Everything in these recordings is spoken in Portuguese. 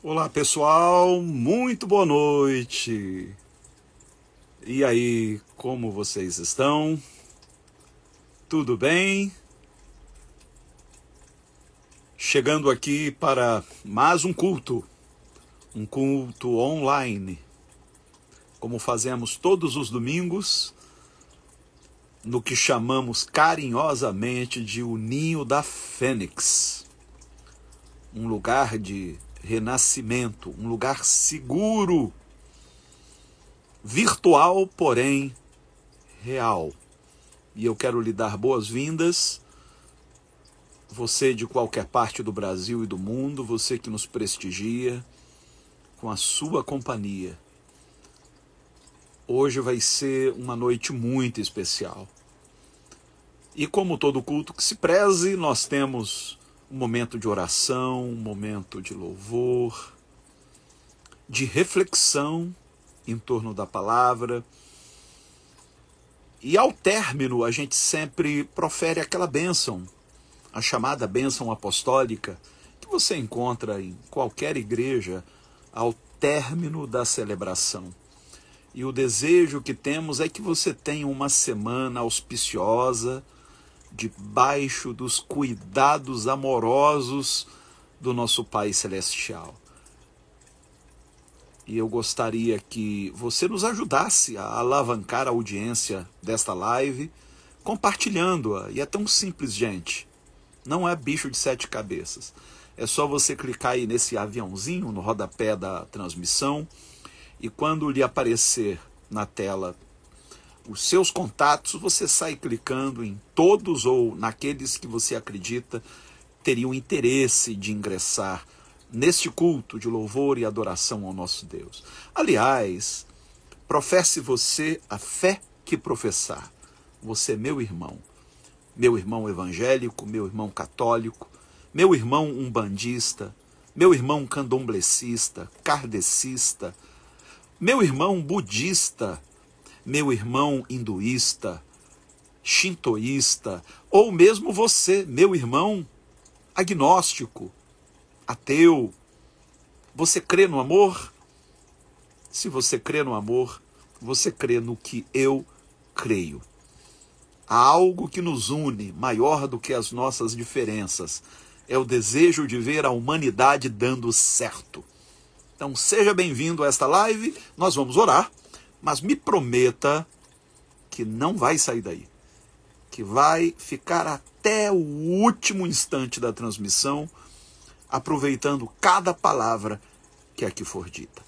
Olá pessoal, muito boa noite. E aí, como vocês estão? Tudo bem? Chegando aqui para mais um culto online, como fazemos todos os domingos, no que chamamos carinhosamente de o Ninho da Fênix, um lugar de renascimento, um lugar seguro, virtual, porém real. E eu quero lhe dar boas-vindas, você de qualquer parte do Brasil e do mundo, você que nos prestigia com a sua companhia. Hoje vai ser uma noite muito especial. E como todo culto que se preze, nós temos um momento de oração, um momento de louvor, de reflexão em torno da palavra. E ao término, a gente sempre profere aquela bênção, a chamada bênção apostólica, que você encontra em qualquer igreja ao término da celebração. E o desejo que temos é que você tenha uma semana auspiciosa, debaixo dos cuidados amorosos do nosso Pai Celestial. E eu gostaria que você nos ajudasse a alavancar a audiência desta live, compartilhando-a. E é tão simples, gente. Não é bicho de 7 cabeças. É só você clicar aí nesse aviãozinho no rodapé da transmissão, e quando lhe aparecer na tela os seus contatos, você sai clicando em todos ou naqueles que você acredita teriam interesse de ingressar neste culto de louvor e adoração ao nosso Deus. Aliás, professe você a fé que professar. Você, meu irmão evangélico, meu irmão católico, meu irmão umbandista, meu irmão candomblecista, kardecista, meu irmão budista, meu irmão hinduísta, shintoísta, ou mesmo você, meu irmão agnóstico, ateu. Você crê no amor? Se você crê no amor, você crê no que eu creio. Há algo que nos une, maior do que as nossas diferenças. É o desejo de ver a humanidade dando certo. Então seja bem-vindo a esta live, nós vamos orar. Mas me prometa que não vai sair daí, que vai ficar até o último instante da transmissão, aproveitando cada palavra que aqui for dita.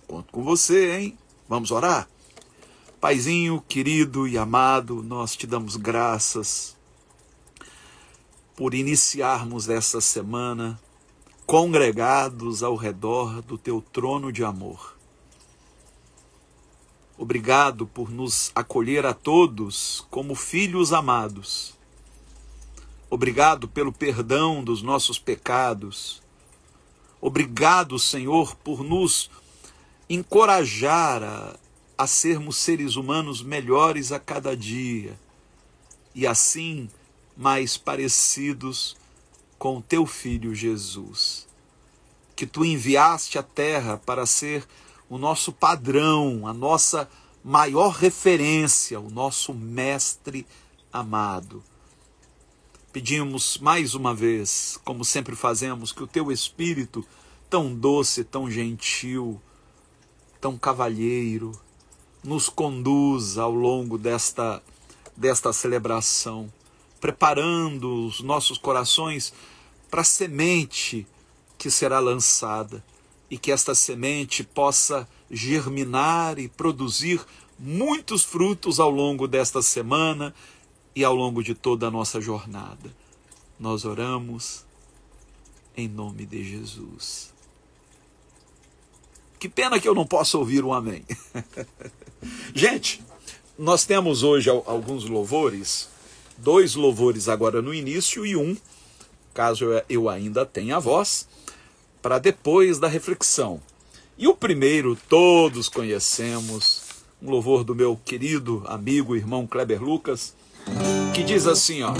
Conto com você, hein? Vamos orar? Paizinho querido e amado, nós te damos graças por iniciarmos essa semana congregados ao redor do teu trono de amor. Obrigado por nos acolher a todos como filhos amados. Obrigado pelo perdão dos nossos pecados. Obrigado, Senhor, por nos encorajar a sermos seres humanos melhores a cada dia e assim mais parecidos com o teu Filho Jesus, que tu enviaste à terra para ser o nosso padrão, a nossa maior referência, o nosso mestre amado. Pedimos mais uma vez, como sempre fazemos, que o teu Espírito, tão doce, tão gentil, tão cavalheiro, nos conduza ao longo desta celebração, preparando os nossos corações para a semente que será lançada, e que esta semente possa germinar e produzir muitos frutos ao longo desta semana e ao longo de toda a nossa jornada. Nós oramos em nome de Jesus. Que pena que eu não posso ouvir um amém. Gente, nós temos hoje alguns louvores, 2 louvores agora no início e um, caso eu ainda tenha a voz, para depois da reflexão. E o primeiro, todos conhecemos, um louvor do meu querido amigo, irmão Kleber Lucas, que diz assim, ó: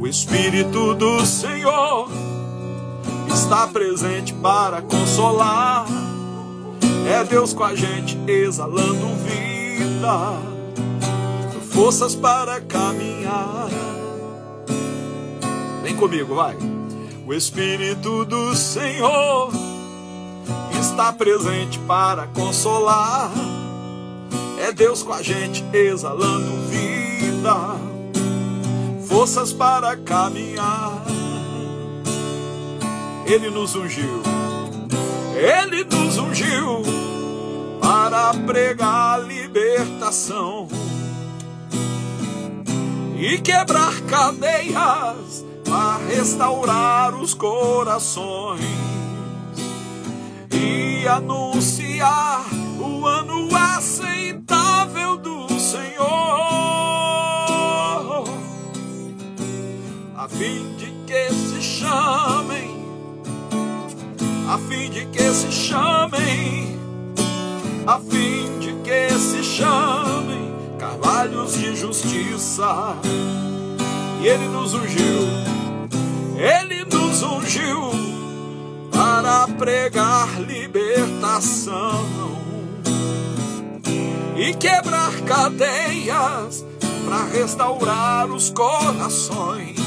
O Espírito do Senhor está presente para consolar. É Deus com a gente exalando vida, forças para caminhar. Vem comigo, vai. O Espírito do Senhor está presente para consolar. É Deus com a gente exalando vida, forças para caminhar. Ele nos ungiu, Ele nos ungiu para pregar libertação e quebrar cadeias, para restaurar os corações e anunciar o ano aceitável do Senhor, a fim de que se chamem, a fim de que se chamem, a fim de que se chamem carvalhos de justiça. E Ele nos ungiu, Ele nos ungiu para pregar libertação e quebrar cadeias, para restaurar os corações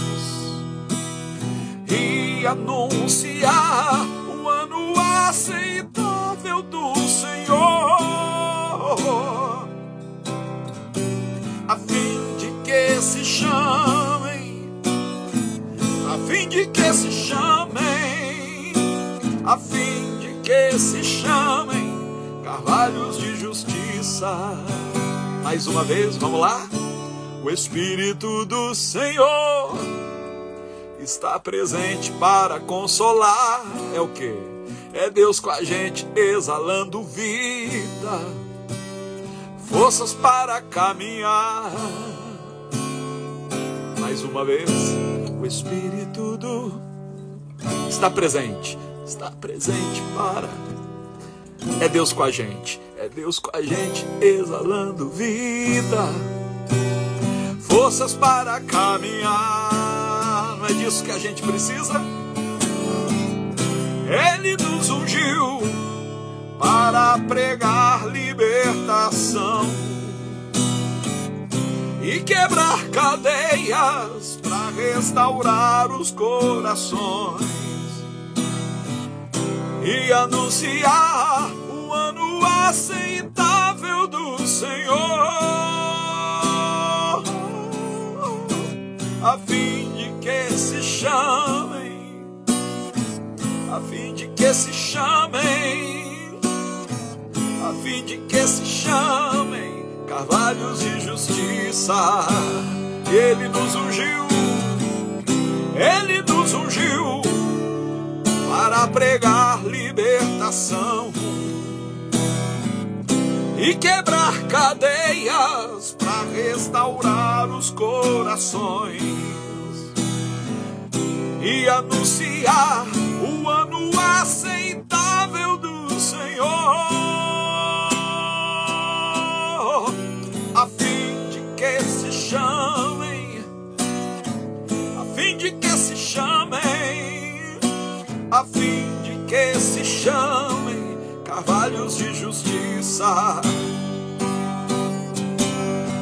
e anunciar o ano aceitável do Senhor, a fim de que se chamem, a fim de que se chamem, a fim de que se chamem carvalhos de justiça. Mais uma vez, vamos lá. O Espírito do Senhor está presente para consolar. É o quê? É Deus com a gente exalando vida, forças para caminhar. Mais uma vez, o Espírito está presente para... É Deus com a gente, é Deus com a gente exalando vida, forças para caminhar. Não é disso que a gente precisa? Ele nos ungiu para pregar libertação e quebrar cadeias, para restaurar os corações e anunciar o ano aceitável do Senhor, a fim de que se chamem, a fim de que se chamem, a fim de que se chamem carvalhos de justiça. Ele nos ungiu, Ele nos ungiu para pregar libertação e quebrar cadeias, para restaurar os corações e anunciar o ano aceitável do Senhor, a fim de que se chamem, a fim de que se chamem, a fim de que se chamem carvalhos de justiça,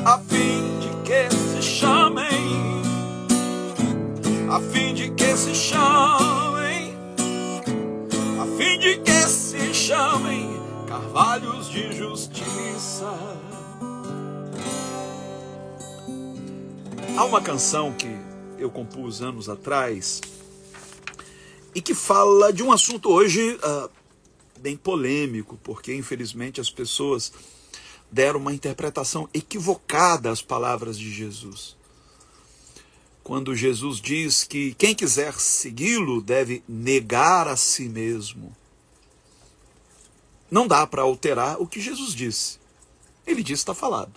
a fim de que se chamem, a fim de que se chamem, a fim de que se chamem carvalhos de justiça. Há uma canção que eu compus anos atrás e que fala de um assunto hoje bem polêmico, porque infelizmente as pessoas deram uma interpretação equivocada às palavras de Jesus. Quando Jesus diz que quem quiser segui-lo deve negar a si mesmo. Não dá para alterar o que Jesus disse. Ele disse, está falado.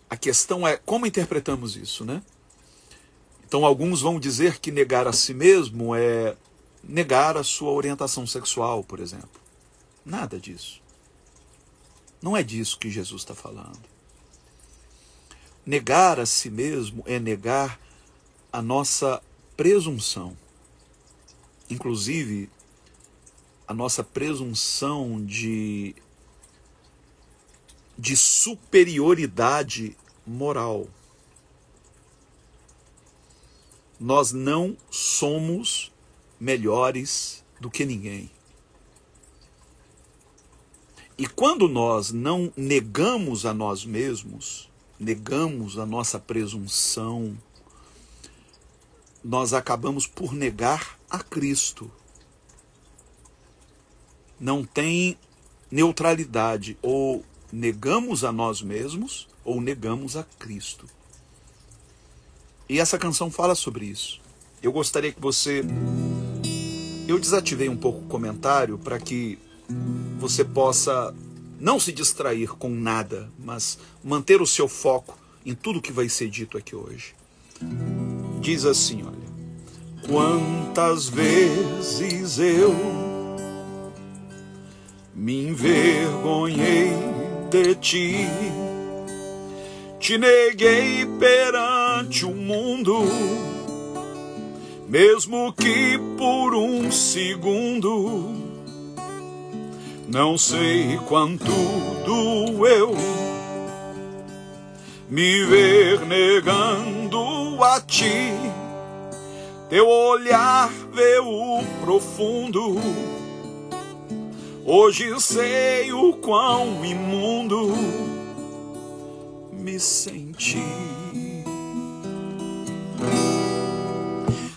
A questão é como interpretamos isso, né? Então alguns vão dizer que negar a si mesmo é negar a sua orientação sexual, por exemplo. Nada disso. Não é disso que Jesus está falando. Negar a si mesmo é negar a nossa presunção, inclusive a nossa presunção de superioridade moral. Nós não somos melhores do que ninguém. E quando nós não negamos a nós mesmos, negamos a nossa presunção, nós acabamos por negar a Cristo. Não tem neutralidade, ou negamos a nós mesmos, ou negamos a Cristo. E essa canção fala sobre isso. Eu gostaria que você... Eu desativei um pouco o comentário para que você possa não se distrair com nada, mas manter o seu foco em tudo que vai ser dito aqui hoje. Diz assim, olha: quantas vezes eu me envergonhei de ti, te neguei perante o mundo, mesmo que por um segundo. Não sei quanto doeu me ver negando a ti. Teu olhar vê o profundo. Hoje sei o quão imundo me senti.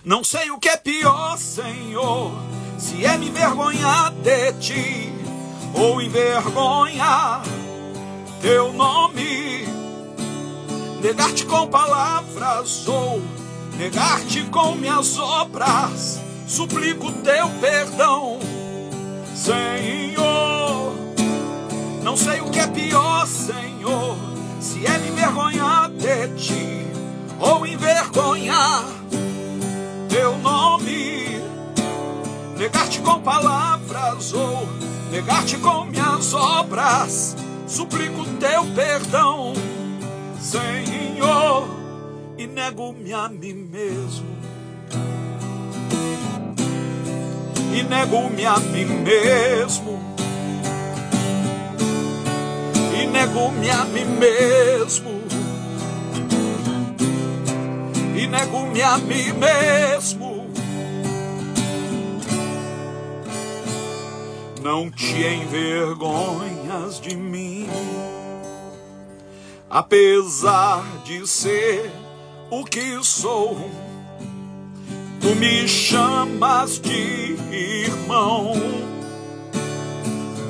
Não sei o que é pior, Senhor, se é me envergonhar de ti, ou envergonhar teu nome, negar-te com palavras, ou negar-te com minhas obras. Suplico teu perdão, Senhor. Não sei o que é pior, Senhor, se é me envergonhar de ti, ou envergonhar teu nome, negar-te com palavras, ou negar-te com minhas obras. Suplico teu perdão, Senhor, e nego-me a mim mesmo, e nego-me a mim mesmo, e nego-me a mim mesmo, e nego-me a mim mesmo. Não te envergonhas de mim, apesar de ser o que sou. Tu me chamas de irmão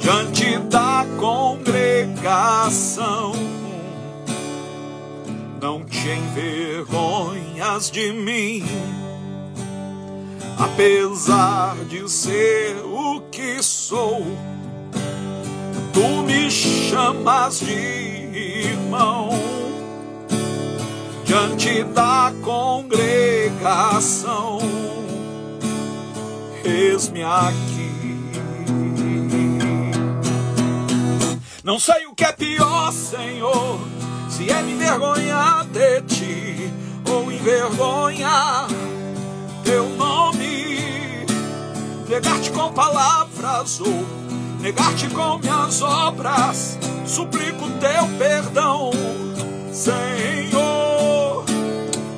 diante da congregação. Não te envergonhas de mim, apesar de ser o que sou. Tu me chamas de irmão diante da congregação. Eis-me aqui. Não sei o que é pior, Senhor, se é me envergonhar de ti, ou envergonhar teu nome, negar-te com palavras, ou negar-te com minhas obras. Suplico teu perdão, Senhor.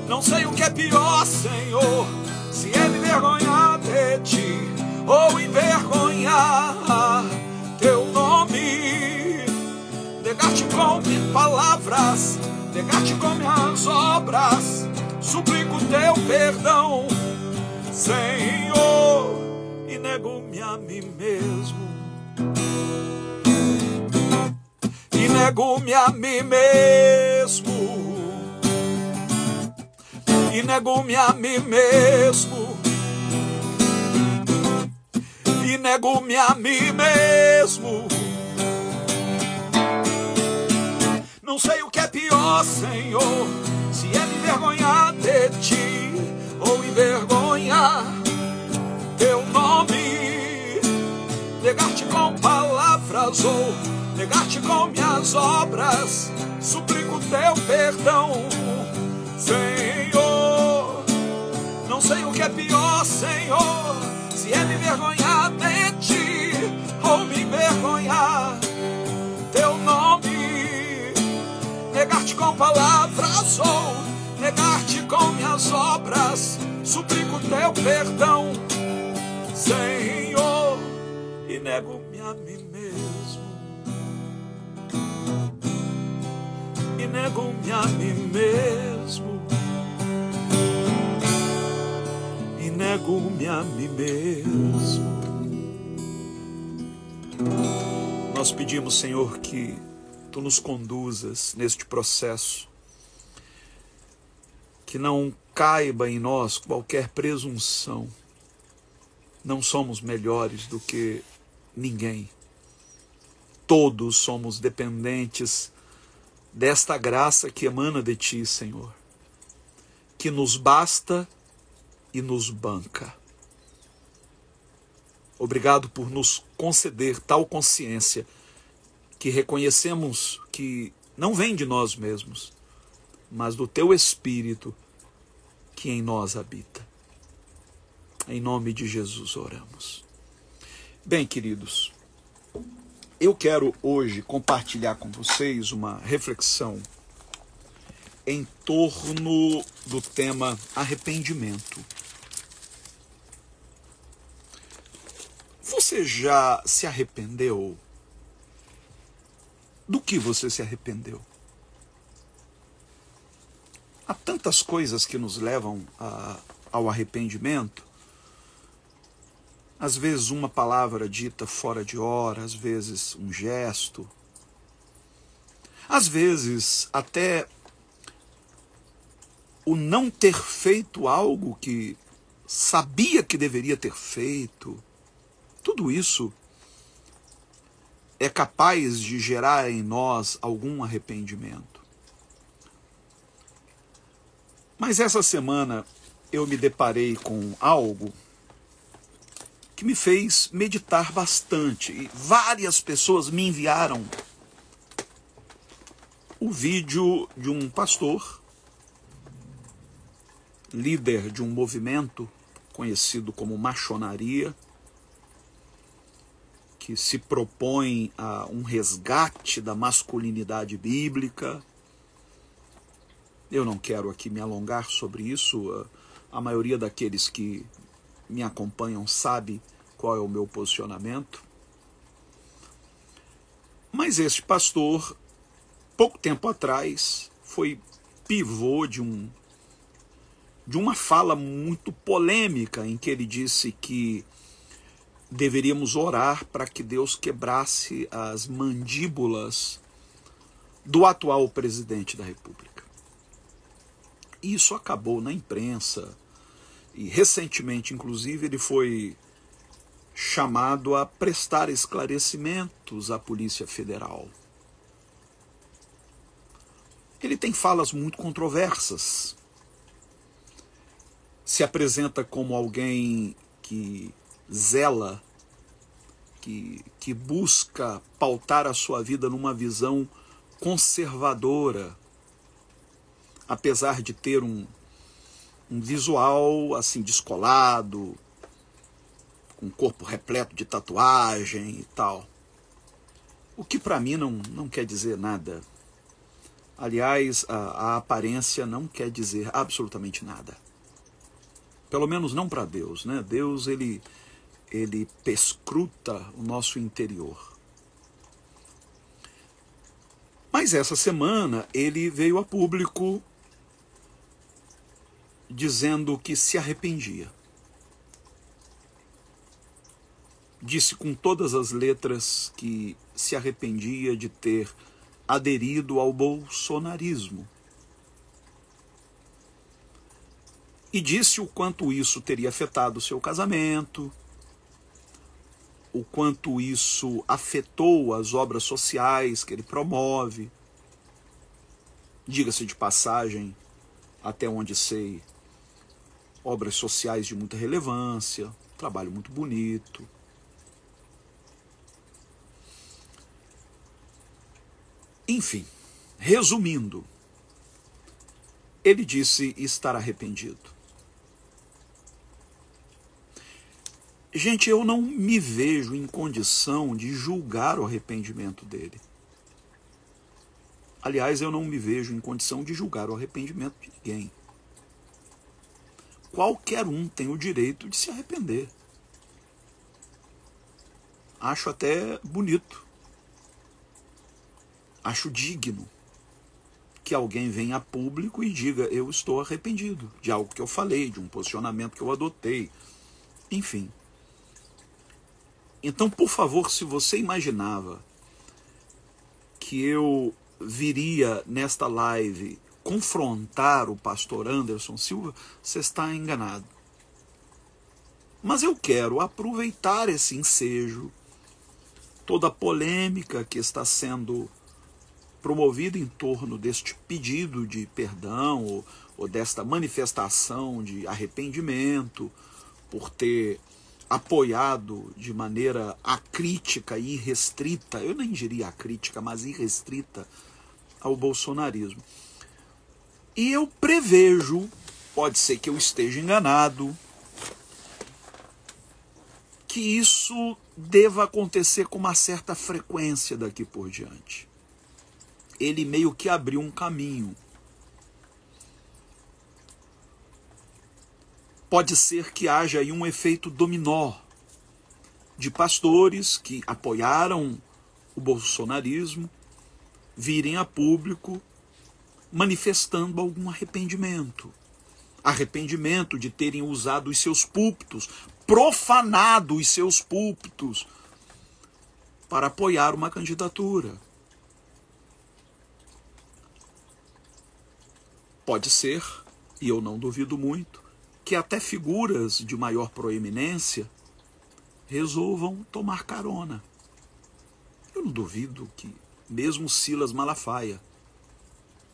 Não sei o que é pior, Senhor, se é me envergonhar de ti, ou envergonhar teu nome, negar-te com minhas palavras, negar-te com minhas obras. Suplico teu perdão, Senhor, e nego-me a mim mesmo, e nego-me a mim mesmo, e nego-me a mim mesmo, e nego-me a mim mesmo. Não sei o que é pior, Senhor, se é me envergonhar de ti, ou envergonhar teu nome, negar-te com palavras, ou negar-te com minhas obras. Suplico teu perdão, Senhor. que é pior, Senhor, se é me envergonhar de ti ou me envergonhar teu nome. Negar-te com palavras ou negar-te com minhas obras, suplico teu perdão, Senhor, e nego-me a mim mesmo, e nego-me a mim mesmo, e nego-me a mim mesmo. Nós pedimos, Senhor, que Tu nos conduzas neste processo, que não caiba em nós qualquer presunção. Não somos melhores do que ninguém. Todos somos dependentes desta graça que emana de Ti, Senhor, que nos basta e nos banca. Obrigado por nos conceder tal consciência que reconhecemos que não vem de nós mesmos, mas do Teu Espírito que em nós habita. Em nome de Jesus oramos. Bem, queridos, eu quero hoje compartilhar com vocês uma reflexão em torno do tema arrependimento. Você já se arrependeu? Do que você se arrependeu? Há tantas coisas que nos levam ao arrependimento. Às vezes uma palavra dita fora de hora, às vezes um gesto, às vezes até o não ter feito algo que sabia que deveria ter feito. Tudo isso é capaz de gerar em nós algum arrependimento. Mas essa semana eu me deparei com algo que me fez meditar bastante. E várias pessoas me enviaram o vídeo de um pastor, líder de um movimento conhecido como maçonaria, que se propõe a um resgate da masculinidade bíblica. Eu não quero aqui me alongar sobre isso. A maioria daqueles que me acompanham sabe qual é o meu posicionamento. Mas este pastor, pouco tempo atrás, foi pivô de uma fala muito polêmica em que ele disse que deveríamos orar para que Deus quebrasse as mandíbulas do atual presidente da República. Isso acabou na imprensa e recentemente, inclusive, ele foi chamado a prestar esclarecimentos à Polícia Federal. Ele tem falas muito controversas. Se apresenta como alguém que zela, que busca pautar a sua vida numa visão conservadora, apesar de ter um visual assim descolado, com um corpo repleto de tatuagem e tal. O que para mim não quer dizer nada. Aliás, a aparência não quer dizer absolutamente nada. Pelo menos não para Deus, né? Deus, ele perscruta o nosso interior. Mas essa semana ele veio a público dizendo que se arrependia. Disse com todas as letras que se arrependia de ter aderido ao bolsonarismo. E disse o quanto isso teria afetado o seu casamento, o quanto isso afetou as obras sociais que ele promove. Diga-se de passagem, até onde sei, obras sociais de muita relevância, trabalho muito bonito. Enfim, resumindo, ele disse estar arrependido. Gente, eu não me vejo em condição de julgar o arrependimento dele. Aliás, eu não me vejo em condição de julgar o arrependimento de ninguém. Qualquer um tem o direito de se arrepender. Acho até bonito. Acho digno que alguém venha a público e diga: eu estou arrependido de algo que eu falei, de um posicionamento que eu adotei. Enfim. Então, por favor, se você imaginava que eu viria nesta live confrontar o pastor Anderson Silva, você está enganado. Mas eu quero aproveitar esse ensejo, toda a polêmica que está sendo promovida em torno deste pedido de perdão ou desta manifestação de arrependimento por ter apoiado de maneira acrítica e irrestrita, eu nem diria acrítica, mas irrestrita, ao bolsonarismo. E eu prevejo, pode ser que eu esteja enganado, que isso deva acontecer com uma certa frequência daqui por diante. Ele meio que abriu um caminho. Pode ser que haja aí um efeito dominó de pastores que apoiaram o bolsonarismo virem a público manifestando algum arrependimento. Arrependimento de terem usado os seus púlpitos, profanado os seus púlpitos para apoiar uma candidatura. Pode ser, e eu não duvido muito, que até figuras de maior proeminência resolvam tomar carona. Eu não duvido que mesmo Silas Malafaia,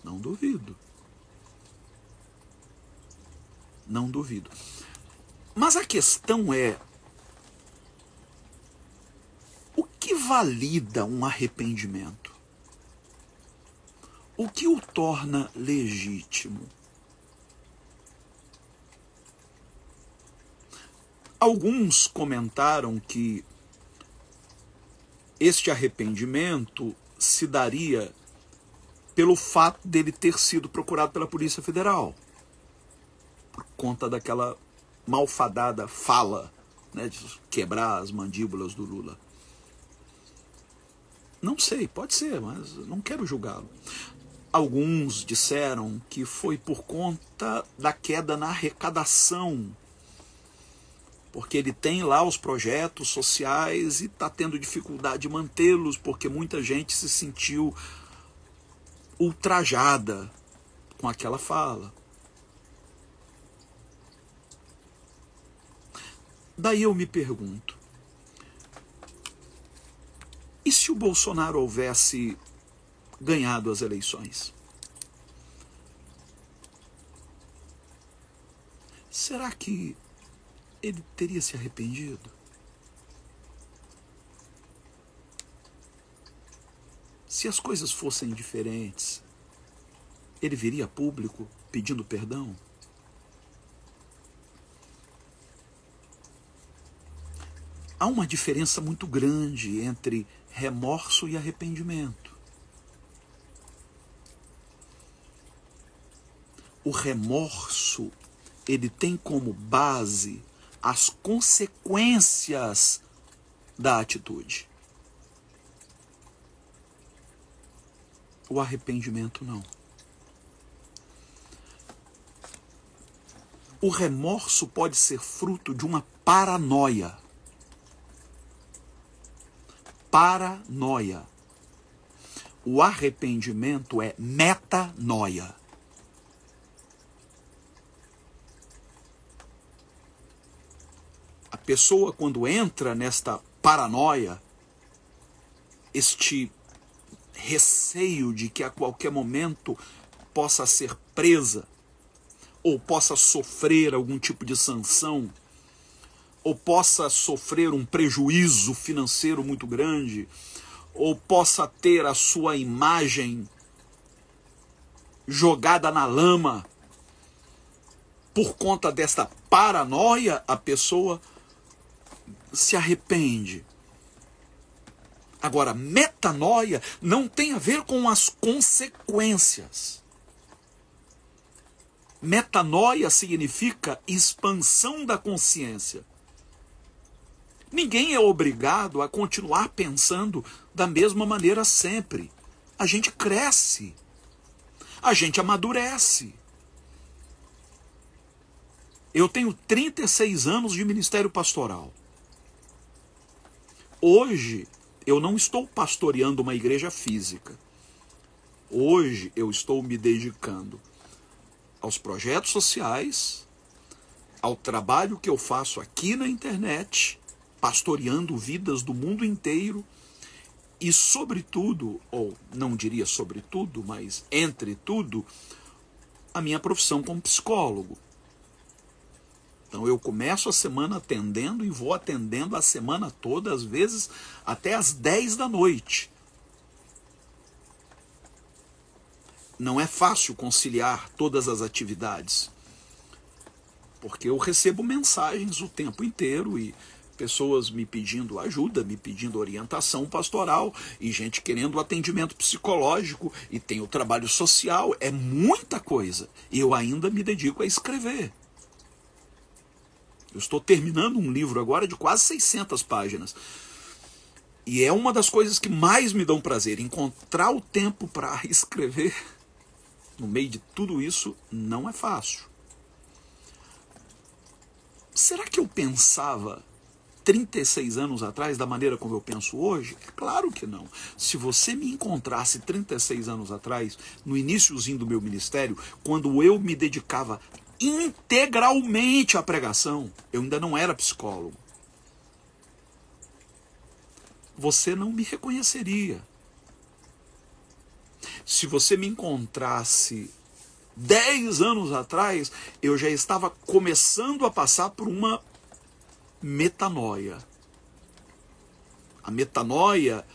não duvido. Não duvido. Mas a questão é, o que valida um arrependimento? O que o torna legítimo? Alguns comentaram que este arrependimento se daria pelo fato dele ter sido procurado pela Polícia Federal, por conta daquela malfadada fala, né, de quebrar as mandíbulas do Lula. Não sei, pode ser, mas não quero julgá-lo. Alguns disseram que foi por conta da queda na arrecadação, porque ele tem lá os projetos sociais e está tendo dificuldade de mantê-los, porque muita gente se sentiu ultrajada com aquela fala. Daí eu me pergunto, e se o Bolsonaro houvesse ganhado as eleições? Será que ele teria se arrependido? Se as coisas fossem diferentes, ele viria a público pedindo perdão? Há uma diferença muito grande entre remorso e arrependimento. O remorso, ele tem como base as consequências da atitude. O arrependimento não. O remorso pode ser fruto de uma paranoia. Paranoia. O arrependimento é metanoia. A pessoa, quando entra nesta paranoia, este receio de que a qualquer momento possa ser presa, ou possa sofrer algum tipo de sanção, ou possa sofrer um prejuízo financeiro muito grande, ou possa ter a sua imagem jogada na lama. Por conta desta paranoia, a pessoa se arrepende. Agora, metanoia não tem a ver com as consequências. Metanoia significa expansão da consciência. Ninguém é obrigado a continuar pensando da mesma maneira sempre. A gente cresce. A gente amadurece. Eu tenho 36 anos de ministério pastoral. Hoje, eu não estou pastoreando uma igreja física. Hoje, eu estou me dedicando aos projetos sociais, ao trabalho que eu faço aqui na internet, pastoreando vidas do mundo inteiro e, sobretudo, ou não diria sobretudo, mas entre tudo, a minha profissão como psicólogo. Então eu começo a semana atendendo e vou atendendo a semana toda, às vezes até às 10 da noite. Não é fácil conciliar todas as atividades, porque eu recebo mensagens o tempo inteiro e pessoas me pedindo ajuda, me pedindo orientação pastoral e gente querendo atendimento psicológico e tem o trabalho social, é muita coisa. E eu ainda me dedico a escrever. Eu estou terminando um livro agora de quase 600 páginas. E é uma das coisas que mais me dão prazer. Encontrar o tempo para escrever no meio de tudo isso não é fácil. Será que eu pensava 36 anos atrás da maneira como eu penso hoje? É claro que não. Se você me encontrasse 36 anos atrás, no iniciozinho do meu ministério, quando eu me dedicava integralmente à pregação, eu ainda não era psicólogo, você não me reconheceria. Se você me encontrasse 10 anos atrás, eu já estava começando a passar por uma metanoia. A metanoia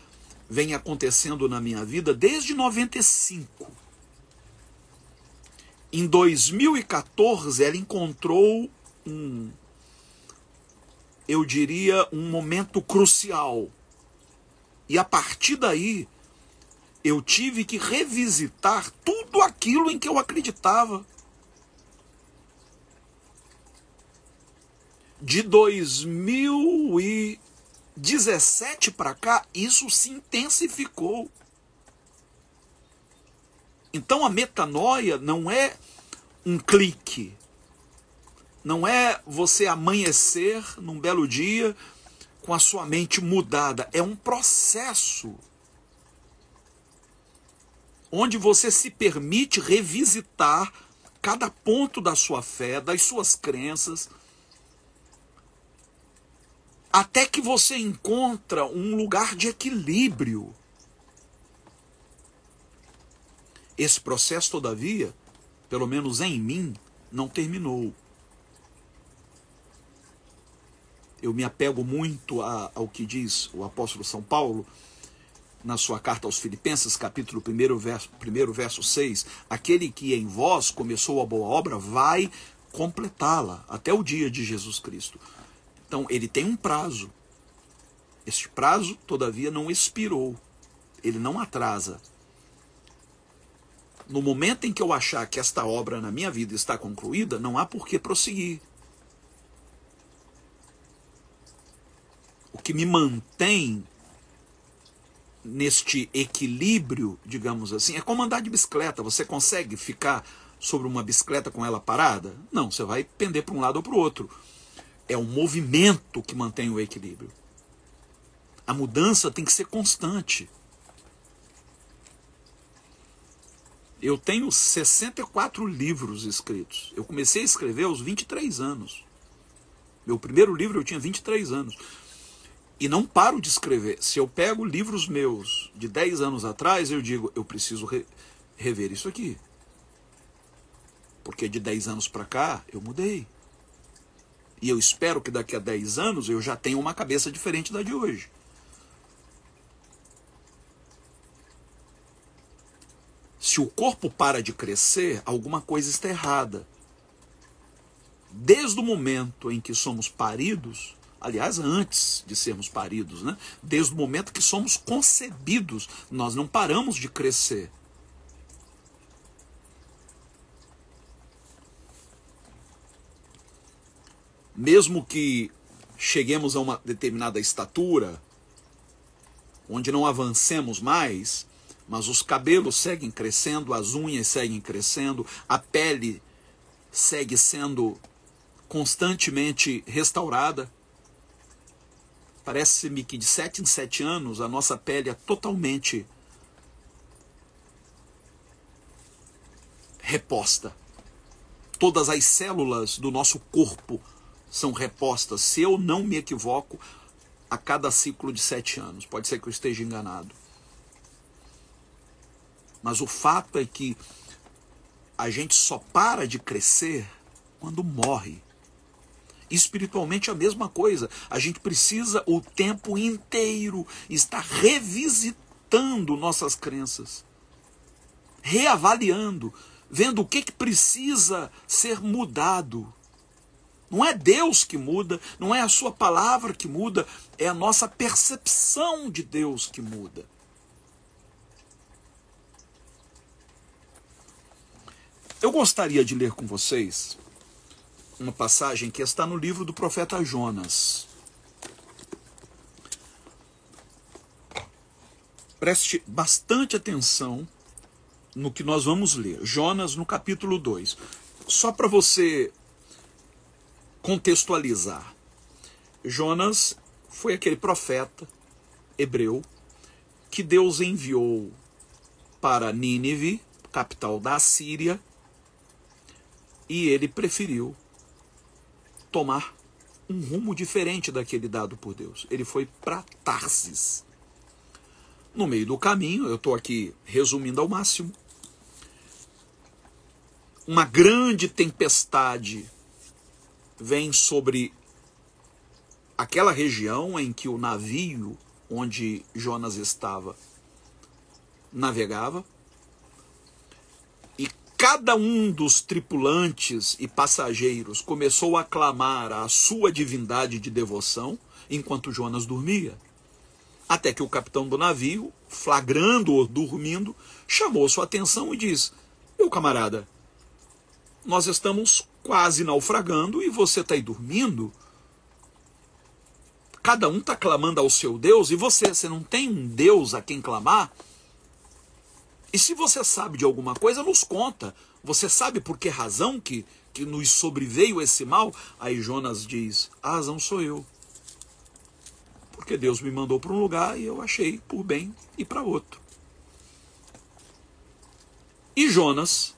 vem acontecendo na minha vida desde 95. Em 2014, ela encontrou eu diria, um momento crucial. E a partir daí, eu tive que revisitar tudo aquilo em que eu acreditava. De 2017 para cá, isso se intensificou. Então a metanoia não é um clique. Não é você amanhecer num belo dia com a sua mente mudada. É um processo onde você se permite revisitar cada ponto da sua fé, das suas crenças, até que você encontra um lugar de equilíbrio. Esse processo, todavia, pelo menos em mim, não terminou. Eu me apego muito ao que diz o apóstolo São Paulo na sua carta aos Filipenses, capítulo 1, verso 6. Aquele que em vós começou a boa obra vai completá-la até o dia de Jesus Cristo. Então, ele tem um prazo. Este prazo, todavia, não expirou. Ele não atrasa. No momento em que eu achar que esta obra na minha vida está concluída, não há por que prosseguir. O que me mantém neste equilíbrio, digamos assim, é como andar de bicicleta. Você consegue ficar sobre uma bicicleta com ela parada? Não, você vai pender para um lado ou para o outro. É o movimento que mantém o equilíbrio. A mudança tem que ser constante. Eu tenho 64 livros escritos. Eu comecei a escrever aos 23 anos. Meu primeiro livro eu tinha 23 anos. E não paro de escrever. Se eu pego livros meus de 10 anos atrás, eu digo, eu preciso rever isso aqui. Porque de 10 anos para cá, eu mudei. E eu espero que daqui a 10 anos eu já tenha uma cabeça diferente da de hoje. Se o corpo para de crescer, alguma coisa está errada. Desde o momento em que somos paridos, Aliás, antes de sermos paridos, né? Desde o momento que somos concebidos, nós não paramos de crescer. Mesmo que cheguemos a uma determinada estatura, onde não avancemos mais, mas os cabelos seguem crescendo, as unhas seguem crescendo, a pele segue sendo constantemente restaurada. Parece-me que de 7 em 7 anos a nossa pele é totalmente reposta. Todas as células do nosso corpo são repostas, se eu não me equivoco, a cada ciclo de 7 anos. Pode ser que eu esteja enganado. Mas o fato é que a gente só para de crescer quando morre. Espiritualmente a mesma coisa. A gente precisa o tempo inteiro estar revisitando nossas crenças, reavaliando, vendo o que precisa ser mudado. Não é Deus que muda, não é a sua palavra que muda, é a nossa percepção de Deus que muda. Eu gostaria de ler com vocês uma passagem que está no livro do profeta Jonas. Preste bastante atenção no que nós vamos ler. Jonas no capítulo 2. Só para você contextualizar. Jonas foi aquele profeta hebreu que Deus enviou para Nínive, capital da Assíria, e ele preferiu tomar um rumo diferente daquele dado por Deus. Ele foi para Tarsis. No meio do caminho, eu estou aqui resumindo ao máximo, uma grande tempestade vem sobre aquela região em que o navio onde Jonas estava navegava, e cada um dos tripulantes e passageiros começou a clamar a sua divindade de devoção enquanto Jonas dormia. Até que o capitão do navio, flagrando-o dormindo, chamou sua atenção e disse: meu camarada, nós estamos quase naufragando e você está aí dormindo? Cada um está clamando ao seu Deus e você não tem um Deus a quem clamar? E se você sabe de alguma coisa, nos conta. Você sabe por que razão que nos sobreveio esse mal? Aí Jonas diz: a razão sou eu. Porque Deus me mandou para um lugar e eu achei por bem ir para outro. E Jonas,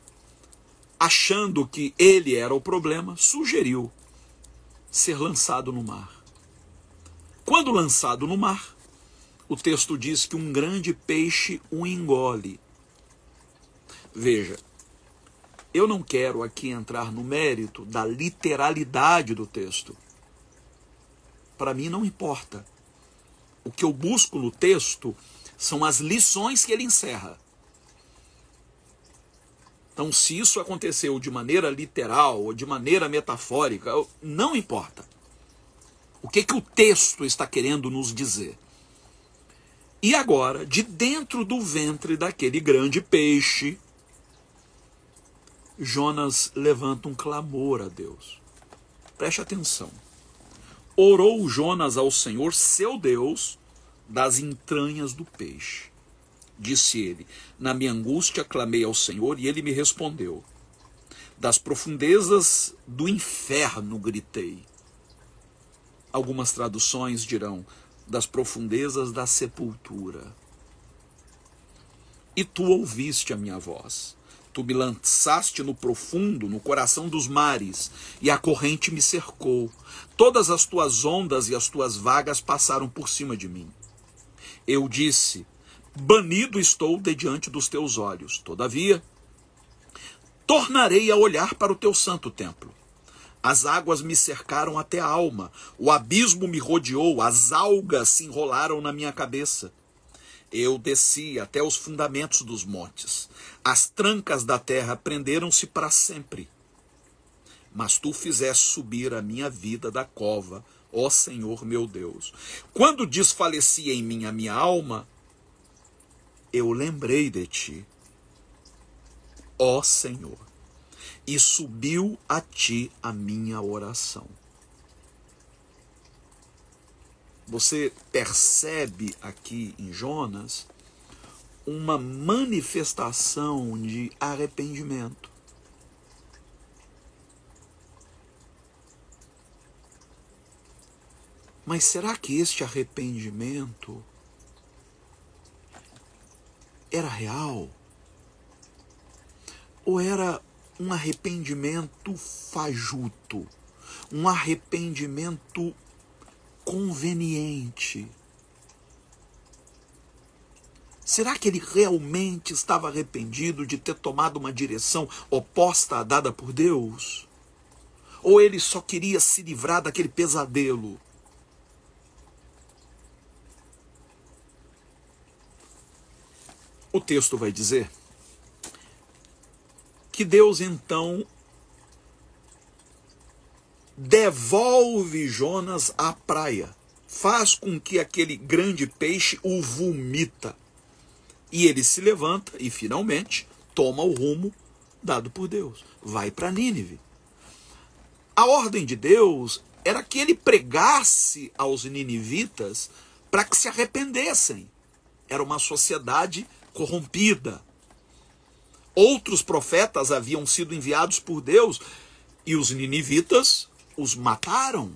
achando que ele era o problema, sugeriu ser lançado no mar. Quando lançado no mar, o texto diz que um grande peixe o engole. Veja, eu não quero aqui entrar no mérito da literalidade do texto. Para mim não importa. O que eu busco no texto são as lições que ele encerra. Então, se isso aconteceu de maneira literal ou de maneira metafórica, não importa. O que o texto está querendo nos dizer? E agora, de dentro do ventre daquele grande peixe, Jonas levanta um clamor a Deus. Preste atenção. Orou Jonas ao Senhor, seu Deus, das entranhas do peixe. Disse ele: na minha angústia clamei ao Senhor e ele me respondeu. Das profundezas do inferno gritei. Algumas traduções dirão: das profundezas da sepultura. E tu ouviste a minha voz. Tu me lançaste no profundo, no coração dos mares, e a corrente me cercou. Todas as tuas ondas e as tuas vagas passaram por cima de mim. Eu disse: banido estou de diante dos teus olhos. Todavia, tornarei a olhar para o teu santo templo. As águas me cercaram até a alma, o abismo me rodeou, as algas se enrolaram na minha cabeça. Eu desci até os fundamentos dos montes, as trancas da terra prenderam-se para sempre. mas tu fizeste subir a minha vida da cova, ó Senhor meu Deus. Quando desfalecia em mim a minha alma, eu lembrei de ti, ó Senhor, e subiu a ti a minha oração. Você percebe aqui em Jonas uma manifestação de arrependimento. Mas será que este arrependimento era real? Ou era um arrependimento fajuto? Um arrependimento conveniente? Será que ele realmente estava arrependido de ter tomado uma direção oposta à dada por Deus? Ou ele só queria se livrar daquele pesadelo? O texto vai dizer que Deus então devolve Jonas à praia, faz com que aquele grande peixe o vomita. E ele se levanta e finalmente toma o rumo dado por Deus. Vai para Nínive. A ordem de Deus era que ele pregasse aos ninivitas para que se arrependessem. Era uma sociedade corrompida. Outros profetas haviam sido enviados por Deus e os ninivitas os mataram.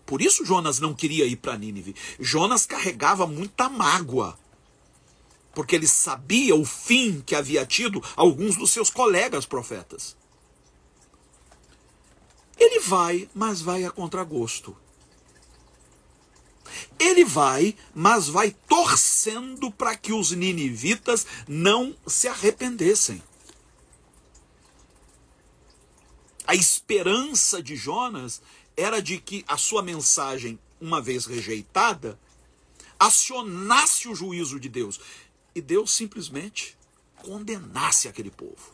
Por isso Jonas não queria ir para Nínive. Jonas carregava muita mágoa, porque ele sabia o fim que havia tido alguns dos seus colegas profetas. Ele vai, mas vai a contragosto. Ele vai, mas vai torcendo para que os ninivitas não se arrependessem. A esperança de Jonas era de que a sua mensagem, uma vez rejeitada, acionasse o juízo de Deus. E Deus simplesmente condenasse aquele povo.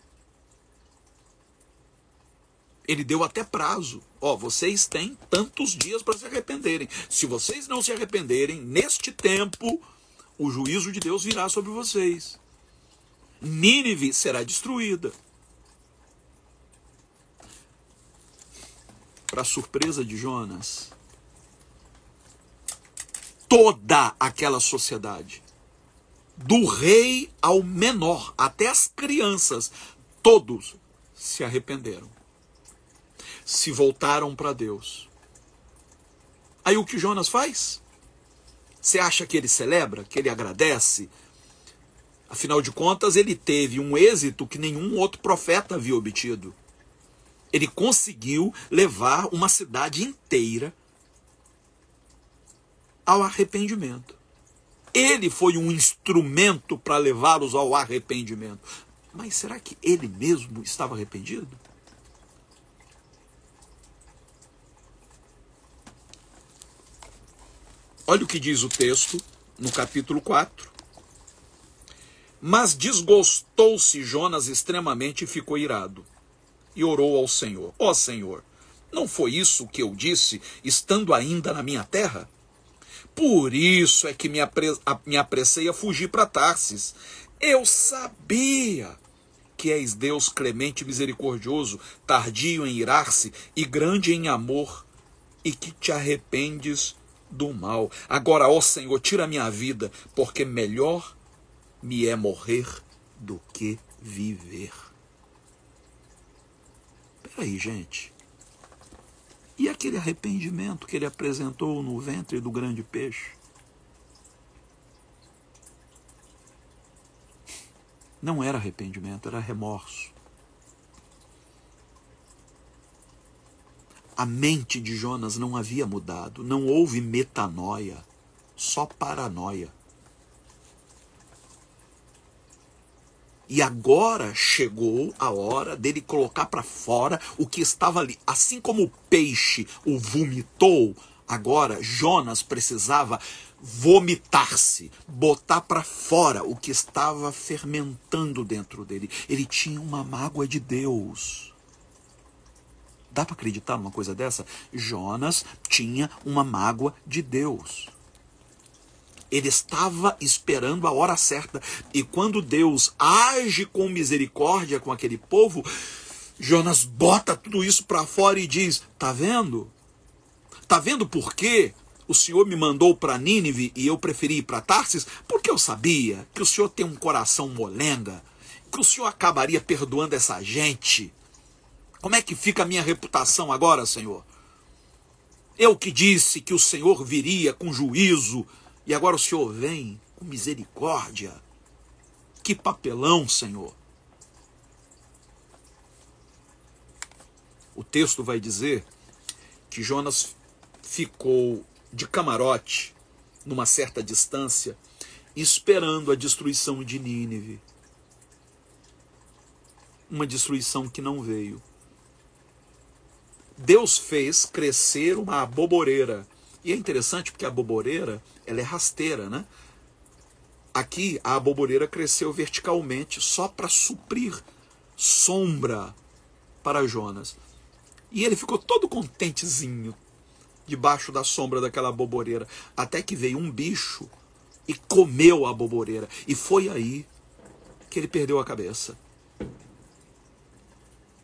Ele deu até prazo. Vocês têm tantos dias para se arrependerem. Se vocês não se arrependerem, neste tempo, o juízo de Deus virá sobre vocês. Nínive será destruída. Para surpresa de Jonas, toda aquela sociedade, do rei ao menor, até as crianças, todos se arrependeram. Se voltaram para Deus. Aí o que Jonas faz? Você acha que ele celebra? Que ele agradece? Afinal de contas, ele teve um êxito que nenhum outro profeta havia obtido. Ele conseguiu levar uma cidade inteira ao arrependimento. Ele foi um instrumento para levá-los ao arrependimento. Mas será que ele mesmo estava arrependido? Olha o que diz o texto no capítulo 4. Mas desgostou-se Jonas extremamente e ficou irado. E orou ao Senhor. Ó Senhor, não foi isso que eu disse, estando ainda na minha terra? Por isso é que me apressei a fugir para Tarsis. Eu sabia que és Deus clemente e misericordioso, tardio em irar-se e grande em amor, e que te arrependes do mal. Agora, ó Senhor, tira a minha vida, porque melhor me é morrer do que viver. Peraí, gente. E aquele arrependimento que ele apresentou no ventre do grande peixe? Não era arrependimento, era remorso. A mente de Jonas não havia mudado, não houve metanoia, só paranoia. E agora chegou a hora dele colocar para fora o que estava ali. Assim como o peixe o vomitou, agora Jonas precisava vomitar-se, botar para fora o que estava fermentando dentro dele. Ele tinha uma mágoa de Deus. Dá para acreditar numa coisa dessa? Jonas tinha uma mágoa de Deus. Ele estava esperando a hora certa. E quando Deus age com misericórdia com aquele povo, Jonas bota tudo isso para fora e diz: tá vendo? Tá vendo por quê o Senhor me mandou para Nínive e eu preferi ir para Tarsis? Porque eu sabia que o Senhor tem um coração molenga, que o Senhor acabaria perdoando essa gente. Como é que fica a minha reputação agora, Senhor? Eu que disse que o Senhor viria com juízo, e agora o Senhor vem com misericórdia. Que papelão, Senhor. O texto vai dizer que Jonas ficou de camarote, numa certa distância, esperando a destruição de Nínive. Uma destruição que não veio. Deus fez crescer uma aboboreira. E é interessante porque a aboboreira, ela é rasteira, né? Aqui a aboboreira cresceu verticalmente só para suprir sombra para Jonas. E ele ficou todo contentezinho debaixo da sombra daquela aboboreira, até que veio um bicho e comeu a aboboreira. E foi aí que ele perdeu a cabeça.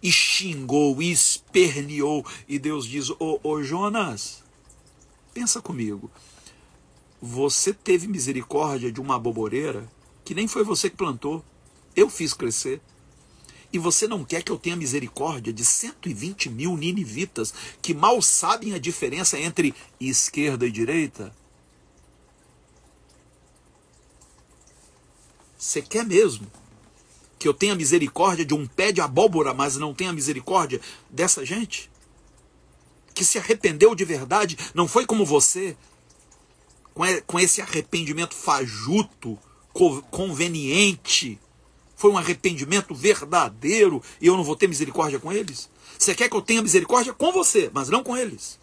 E xingou, e esperneou. E Deus diz: ô Jonas, pensa comigo. Você teve misericórdia de uma aboboreira que nem foi você que plantou. Eu fiz crescer. E você não quer que eu tenha misericórdia de 120 mil ninivitas que mal sabem a diferença entre esquerda e direita? Você quer mesmo que eu tenha misericórdia de um pé de abóbora, mas não tenha misericórdia dessa gente? Que se arrependeu de verdade, não foi como você, com esse arrependimento fajuto, conveniente. Foi um arrependimento verdadeiro e eu não vou ter misericórdia com eles? Você quer que eu tenha misericórdia com você, mas não com eles?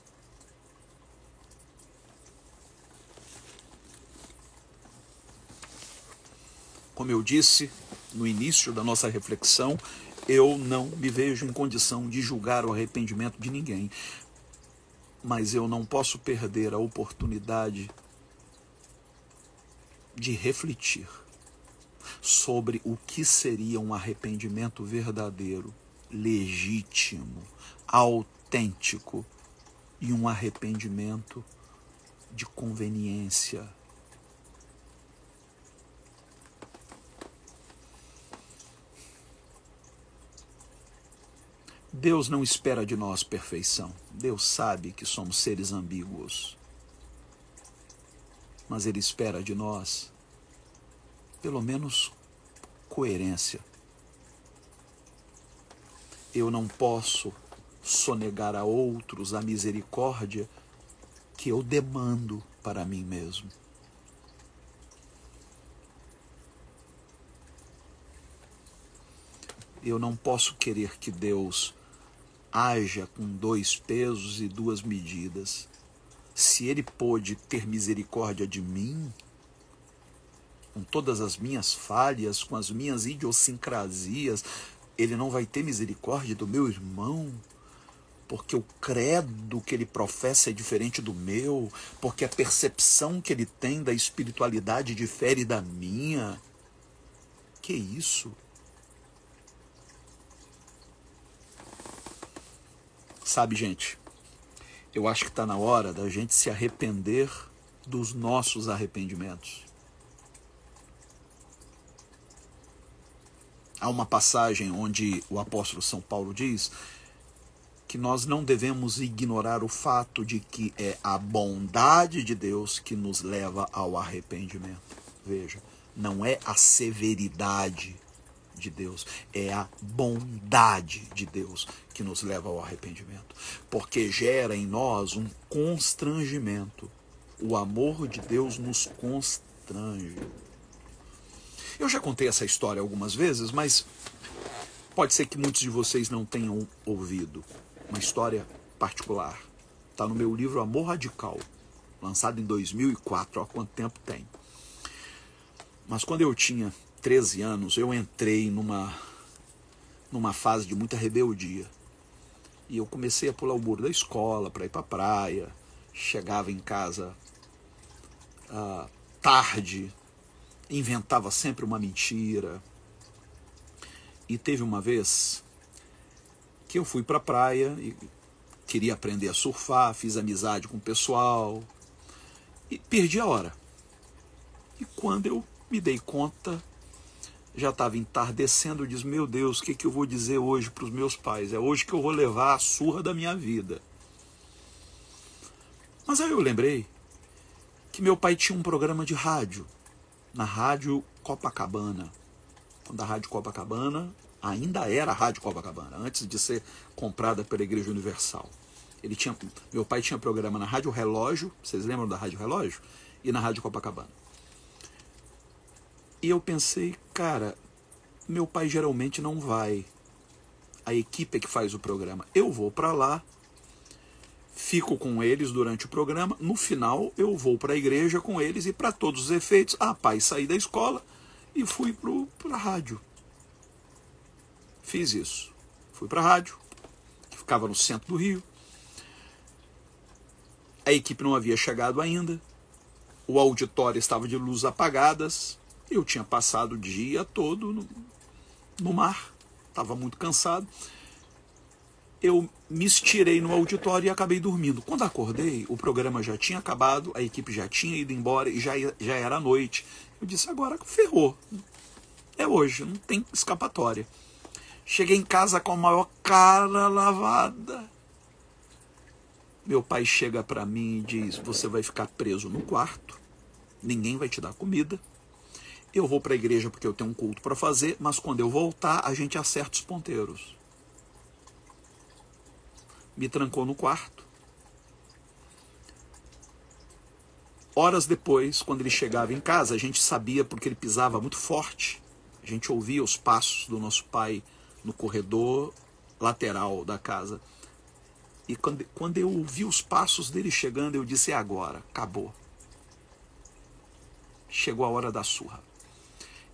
Como eu disse no início da nossa reflexão, eu não me vejo em condição de julgar o arrependimento de ninguém. Mas eu não posso perder a oportunidade de refletir sobre o que seria um arrependimento verdadeiro, legítimo, autêntico e um arrependimento de conveniência. Deus não espera de nós perfeição. Deus sabe que somos seres ambíguos. Mas Ele espera de nós, pelo menos, coerência. Eu não posso sonegar a outros a misericórdia que eu demando para mim mesmo. Eu não posso querer que Deus haja com 2 pesos e 2 medidas. Se Ele pôde ter misericórdia de mim, com todas as minhas falhas, com as minhas idiosincrasias, Ele não vai ter misericórdia do meu irmão, porque o credo que ele professa é diferente do meu, porque a percepção que ele tem da espiritualidade difere da minha. Que isso? Sabe, gente, eu acho que está na hora da gente se arrepender dos nossos arrependimentos. Há uma passagem onde o apóstolo São Paulo diz que nós não devemos ignorar o fato de que é a bondade de Deus que nos leva ao arrependimento. Veja, não é a severidade de Deus, é a bondade de Deus que nos leva ao arrependimento, porque gera em nós um constrangimento. O amor de Deus nos constrange. Eu já contei essa história algumas vezes, mas pode ser que muitos de vocês não tenham ouvido. Uma história particular. Está no meu livro Amor Radical, lançado em 2004, olha quanto tempo tem. Mas quando eu tinha 13 anos, eu entrei numa fase de muita rebeldia. E eu comecei a pular o muro da escola para ir para a praia. Chegava em casa tarde, inventava sempre uma mentira. E teve uma vez que eu fui para a praia e queria aprender a surfar, fiz amizade com o pessoal e perdi a hora. E quando eu me dei conta, já estava entardecendo. Eu disse, meu Deus, o que eu vou dizer hoje para os meus pais? É hoje que eu vou levar a surra da minha vida. Mas aí eu lembrei que meu pai tinha um programa de rádio, na Rádio Copacabana. Quando a Rádio Copacabana ainda era a Rádio Copacabana, antes de ser comprada pela Igreja Universal. Meu pai tinha programa na Rádio Relógio, vocês lembram da Rádio Relógio? E na Rádio Copacabana. E eu pensei, cara, meu pai geralmente não vai. A equipe é que faz o programa. Eu vou para lá, fico com eles durante o programa, no final eu vou para a igreja com eles e para todos os efeitos, pai, saí da escola e fui para a rádio. Fiz isso. Fui para a rádio, que ficava no centro do Rio. A equipe não havia chegado ainda. O auditório estava de luzes apagadas. Eu tinha passado o dia todo no mar. Estava muito cansado. Eu me estirei no auditório e acabei dormindo. Quando acordei, o programa já tinha acabado, a equipe já tinha ido embora e já era noite. Eu disse, agora ferrou. É hoje, não tem escapatória. Cheguei em casa com a maior cara lavada. Meu pai chega para mim e diz, você vai ficar preso no quarto, ninguém vai te dar comida. Eu vou para a igreja porque eu tenho um culto para fazer, mas quando eu voltar, a gente acerta os ponteiros. Me trancou no quarto. Horas depois, quando ele chegava em casa, a gente sabia porque ele pisava muito forte. A gente ouvia os passos do nosso pai no corredor lateral da casa. E quando eu ouvi os passos dele chegando, eu disse, é agora, acabou. Chegou a hora da surra.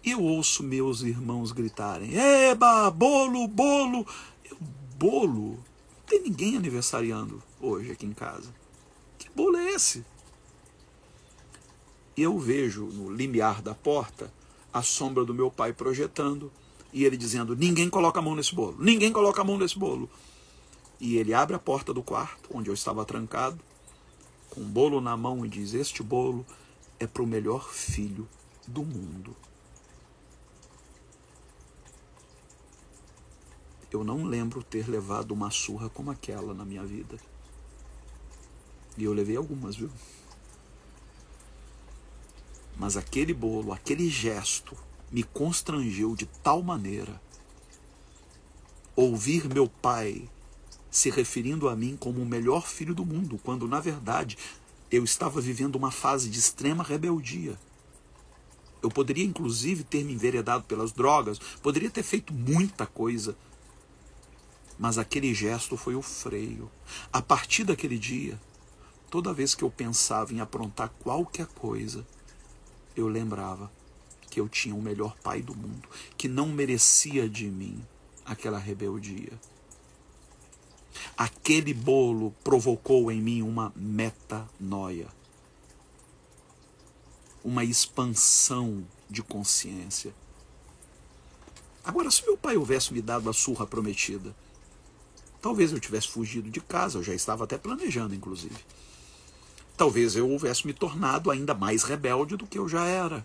Eu ouço meus irmãos gritarem, eba, bolo, bolo. Bolo? Não tem ninguém aniversariando hoje aqui em casa. Que bolo é esse? Eu vejo no limiar da porta a sombra do meu pai projetando e ele dizendo, ninguém coloca a mão nesse bolo, ninguém coloca a mão nesse bolo. E ele abre a porta do quarto, onde eu estava trancado, com um bolo na mão e diz, este bolo é para o melhor filho do mundo. Eu não lembro ter levado uma surra como aquela na minha vida. E eu levei algumas, viu? Mas aquele bolo, aquele gesto, me constrangeu de tal maneira. Ouvir meu pai se referindo a mim como o melhor filho do mundo, quando, na verdade, eu estava vivendo uma fase de extrema rebeldia. Eu poderia, inclusive, ter me enveredado pelas drogas, poderia ter feito muita coisa, mas aquele gesto foi o freio. A partir daquele dia, toda vez que eu pensava em aprontar qualquer coisa, eu lembrava que eu tinha o melhor pai do mundo, que não merecia de mim aquela rebeldia. Aquele bolo provocou em mim uma metanoia, uma expansão de consciência. Agora, se meu pai houvesse me dado a surra prometida, talvez eu tivesse fugido de casa, eu já estava até planejando, inclusive. Talvez eu houvesse me tornado ainda mais rebelde do que eu já era.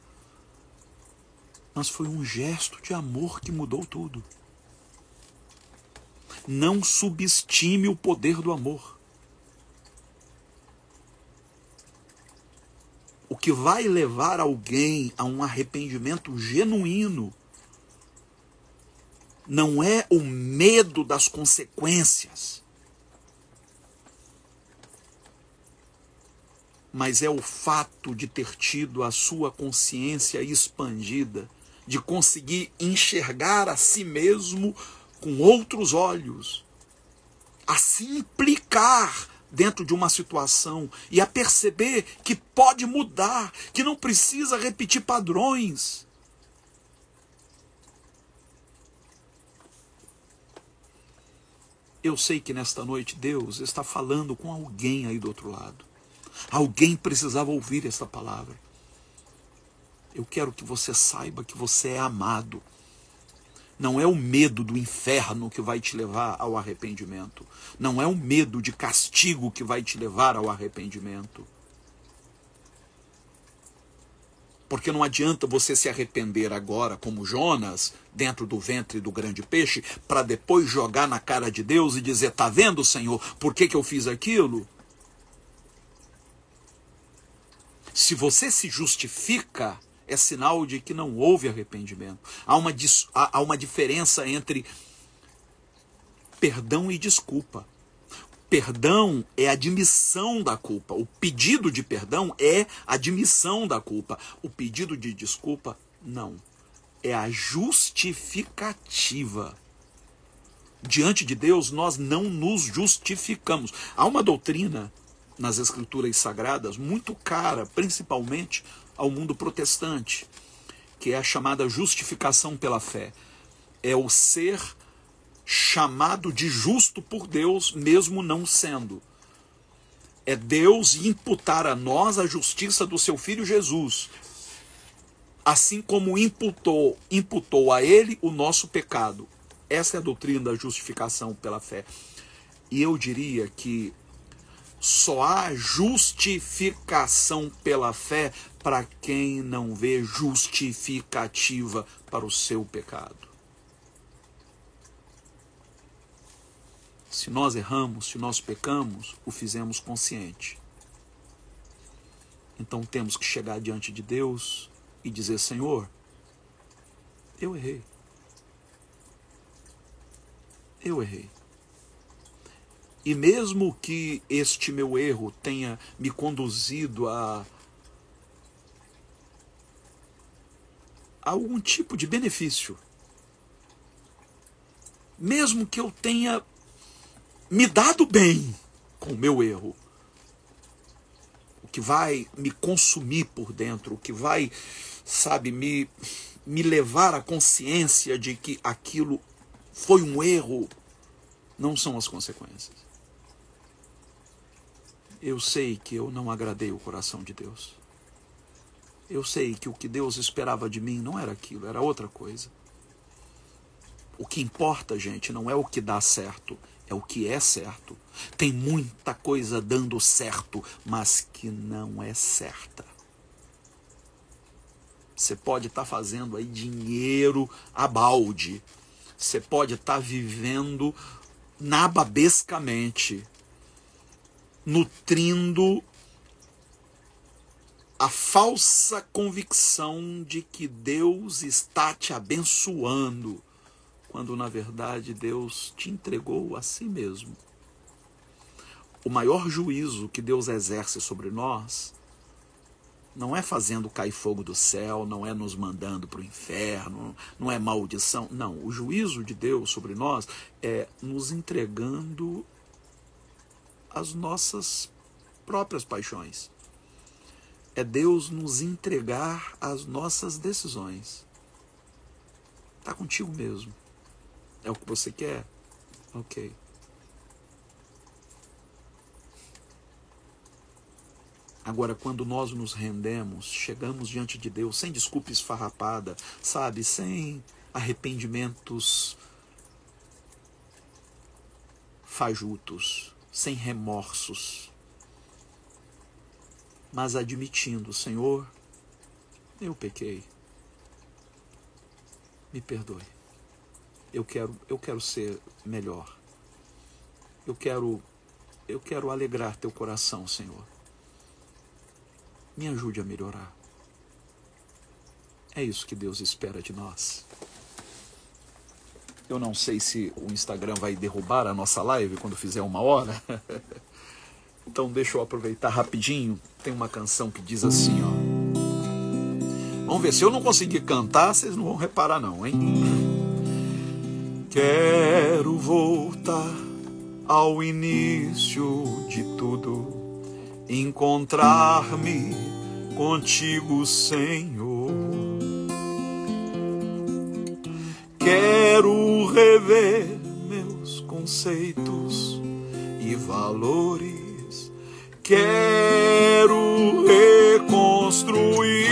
Mas foi um gesto de amor que mudou tudo. Não subestime o poder do amor. O que vai levar alguém a um arrependimento genuíno não é o medo das consequências, mas é o fato de ter tido a sua consciência expandida, de conseguir enxergar a si mesmo com outros olhos, a se implicar dentro de uma situação e a perceber que pode mudar, que não precisa repetir padrões. Eu sei que nesta noite Deus está falando com alguém aí do outro lado. Alguém precisava ouvir esta palavra. Eu quero que você saiba que você é amado. Não é o medo do inferno que vai te levar ao arrependimento. Não é o medo de castigo que vai te levar ao arrependimento. Porque não adianta você se arrepender agora, como Jonas, dentro do ventre do grande peixe, para depois jogar na cara de Deus e dizer, tá vendo, Senhor, por que eu fiz aquilo? Se você se justifica, é sinal de que não houve arrependimento. Há uma diferença entre perdão e desculpa. Perdão é admissão da culpa. O pedido de perdão é admissão da culpa. O pedido de desculpa, não. É a justificativa. Diante de Deus, nós não nos justificamos. Há uma doutrina nas Escrituras Sagradas muito cara, principalmente ao mundo protestante, que é a chamada justificação pela fé. É o ser chamado de justo por Deus, mesmo não sendo. É Deus imputar a nós a justiça do seu Filho Jesus, assim como imputou a ele o nosso pecado. Essa é a doutrina da justificação pela fé. E eu diria que só há justificação pela fé para quem não vê justificativa para o seu pecado. Se nós erramos, se nós pecamos, o fizemos consciente. Então temos que chegar diante de Deus e dizer, Senhor, eu errei. Eu errei. E mesmo que este meu erro tenha me conduzido a algum tipo de benefício, mesmo que eu tenha me dado bem com o meu erro, o que vai me consumir por dentro, o que vai, me levar à consciência de que aquilo foi um erro, não são as consequências. Eu sei que eu não agradei o coração de Deus. Eu sei que o que Deus esperava de mim não era aquilo, era outra coisa. O que importa, gente, não é o que dá certo, é o que é certo. Tem muita coisa dando certo, mas que não é certa. Você pode estar fazendo aí dinheiro a balde. Você pode estar vivendo nababescamente, nutrindo a falsa convicção de que Deus está te abençoando, quando na verdade Deus te entregou a si mesmo. O maior juízo que Deus exerce sobre nós não é fazendo cair fogo do céu, não é nos mandando para o inferno, não é maldição. Não, o juízo de Deus sobre nós é nos entregando as nossas próprias paixões. É Deus nos entregar as nossas decisões. Está contigo mesmo. É o que você quer? Ok. Agora, quando nós nos rendemos, chegamos diante de Deus sem desculpa esfarrapada, sem arrependimentos fajutos, sem remorsos, mas admitindo, Senhor, eu pequei, me perdoe, eu quero ser melhor, eu quero alegrar teu coração, Senhor, me ajude a melhorar. É isso que Deus espera de nós. Eu não sei se o Instagram vai derrubar a nossa live quando fizer 1 hora. Então deixa eu aproveitar rapidinho. Tem uma canção que diz assim, ó. Vamos ver, se eu não conseguir cantar, vocês não vão reparar não, hein? Quero voltar ao início de tudo, encontrar-me contigo, Senhor. Quero rever meus conceitos e valores. Quero reconstruir.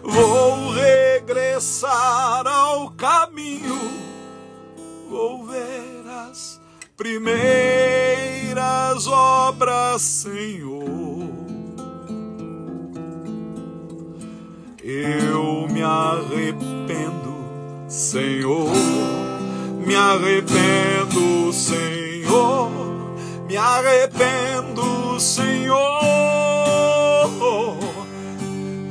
Vou regressar ao caminho. Vou ver as primeiras obras, Senhor. Eu me arrependo, Senhor. Me arrependo, Senhor. Me arrependo, Senhor.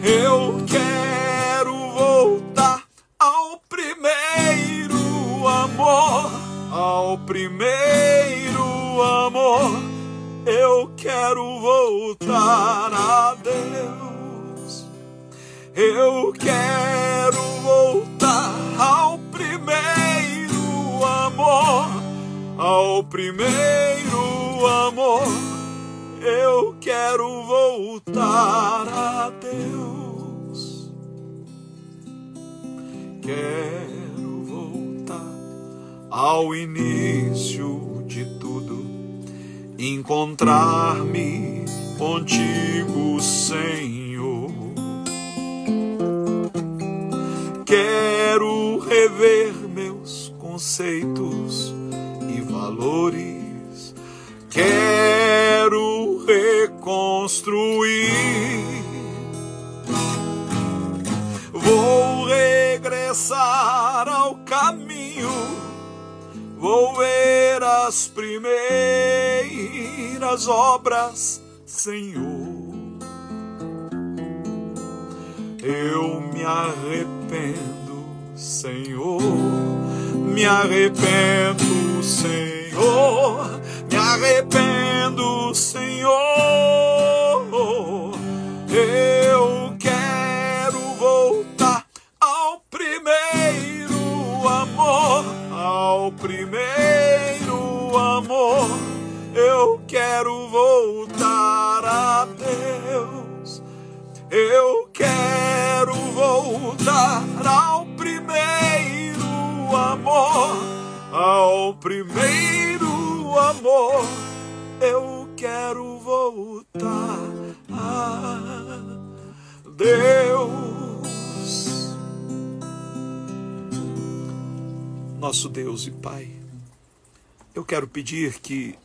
Eu quero voltar ao primeiro amor, ao primeiro amor. Eu quero voltar a Deus. Eu quero voltar ao primeiro amor, ao primeiro amor. Eu quero voltar a Deus. Quero voltar ao início de tudo, encontrar-me contigo, Senhor. Quero rever meus conceitos e valores. Quero reconstruir. Vou regressar ao caminho. Vou ver as primeiras obras, Senhor. Eu me arrependo, Senhor. Me arrependo, Senhor. Me arrependo, Senhor. Eu quero voltar ao primeiro amor, ao primeiro amor. Eu quero voltar a Deus. Eu quero voltar ao primeiro amor, ao primeiro amor. Eu quero voltar a Deus. Nosso Deus e Pai, eu quero pedir que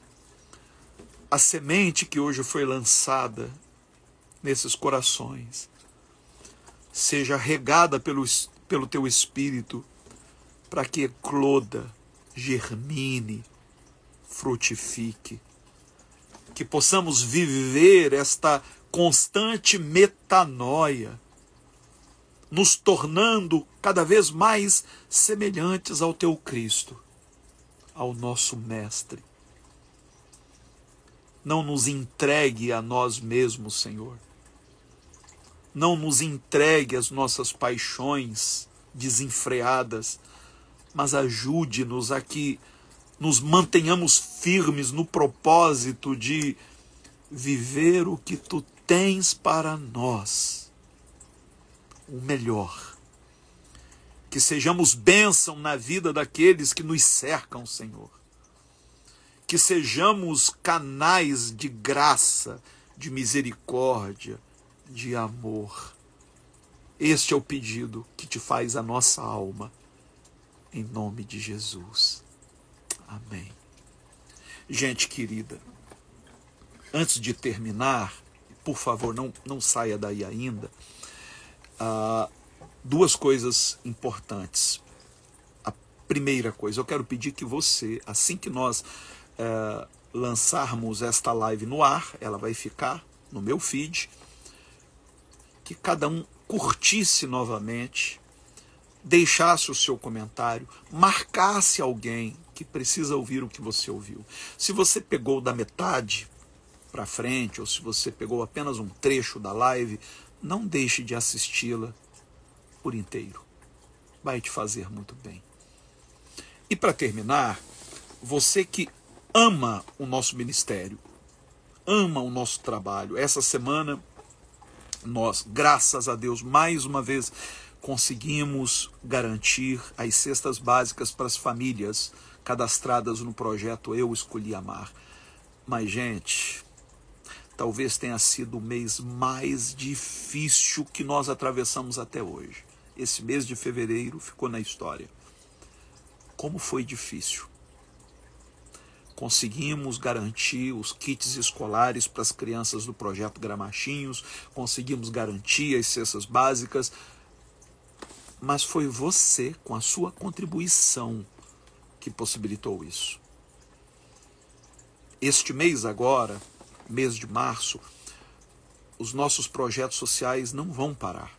a semente que hoje foi lançada nesses corações seja regada pelo Teu Espírito, para que ecloda, germine, frutifique, que possamos viver esta constante metanoia, nos tornando cada vez mais semelhantes ao Teu Cristo, ao nosso Mestre. Não nos entregue a nós mesmos, Senhor. Não nos entregue às nossas paixões desenfreadas, mas ajude-nos a que nos mantenhamos firmes no propósito de viver o que Tu tens para nós, o melhor. Que sejamos bênção na vida daqueles que nos cercam, Senhor. Que sejamos canais de graça, de misericórdia, de amor. Este é o pedido que Te faz a nossa alma, em nome de Jesus. Amém. Gente querida, antes de terminar, por favor, não saia daí ainda. Duas coisas importantes. A primeira coisa, eu quero pedir que você, assim que nós lançarmos esta live no ar, ela vai ficar no meu feed, que cada um curtisse novamente, deixasse o seu comentário, marcasse alguém que precisa ouvir o que você ouviu. Se você pegou da metade para frente, ou se você pegou apenas um trecho da live, não deixe de assisti-la por inteiro. Vai te fazer muito bem. E para terminar, você que ama o nosso ministério, ama o nosso trabalho, essa semana nós, graças a Deus, mais uma vez conseguimos garantir as cestas básicas para as famílias cadastradas no projeto Eu Escolhi Amar. Mas, gente, talvez tenha sido o mês mais difícil que nós atravessamos até hoje. Esse mês de fevereiro ficou na história. Como foi difícil. Conseguimos garantir os kits escolares para as crianças do projeto Gramachinhos, conseguimos garantir as cestas básicas, mas foi você, com a sua contribuição, que possibilitou isso. Este mês agora, mês de março, os nossos projetos sociais não vão parar.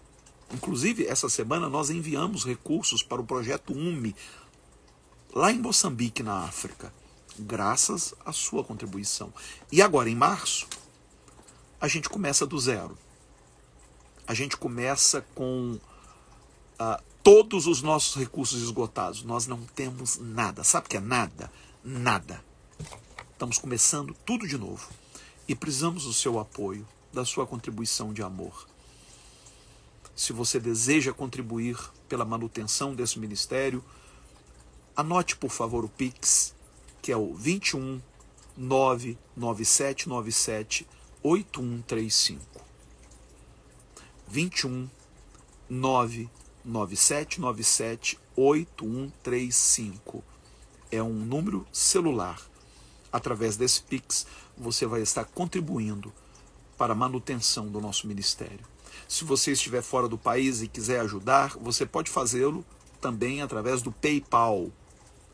Inclusive, essa semana nós enviamos recursos para o projeto UME, lá em Moçambique, na África, graças à sua contribuição. E agora, em março, a gente começa do zero. A gente começa com todos os nossos recursos esgotados. Nós não temos nada. Sabe o que é nada? Nada. Estamos começando tudo de novo. E precisamos do seu apoio, da sua contribuição de amor. Se você deseja contribuir pela manutenção desse ministério, anote, por favor, o Pix, que é o 21 99797 8135. 21 99797 8135. É um número celular. Através desse Pix, você vai estar contribuindo para a manutenção do nosso ministério. Se você estiver fora do país e quiser ajudar, você pode fazê-lo também através do PayPal.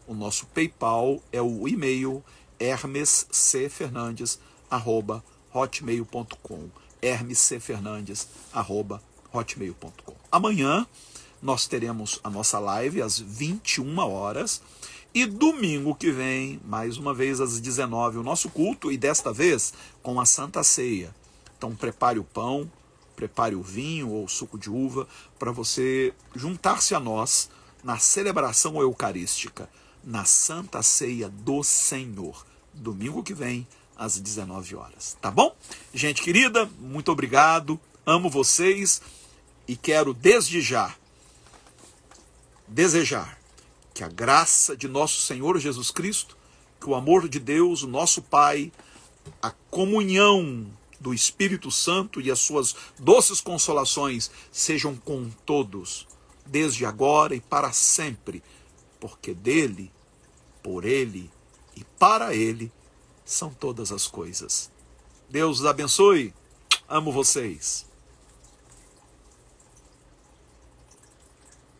O nosso PayPal é o e-mail hermescfernandes@hotmail.com. hermescfernandes@hotmail.com. Amanhã nós teremos a nossa live às 21 horas e domingo que vem, mais uma vez às 19, o nosso culto, e desta vez com a Santa Ceia. Então prepare o pão, prepare o vinho ou o suco de uva para você juntar-se a nós na celebração eucarística, na Santa Ceia do Senhor, domingo que vem, às 19 horas. Tá bom? Gente querida, muito obrigado, amo vocês e quero desde já desejar que a graça de nosso Senhor Jesus Cristo, que o amor de Deus, o nosso Pai, a comunhão do Espírito Santo e as suas doces consolações sejam com todos, desde agora e para sempre, porque dele, por ele e para ele são todas as coisas. Deus os abençoe. Amo vocês.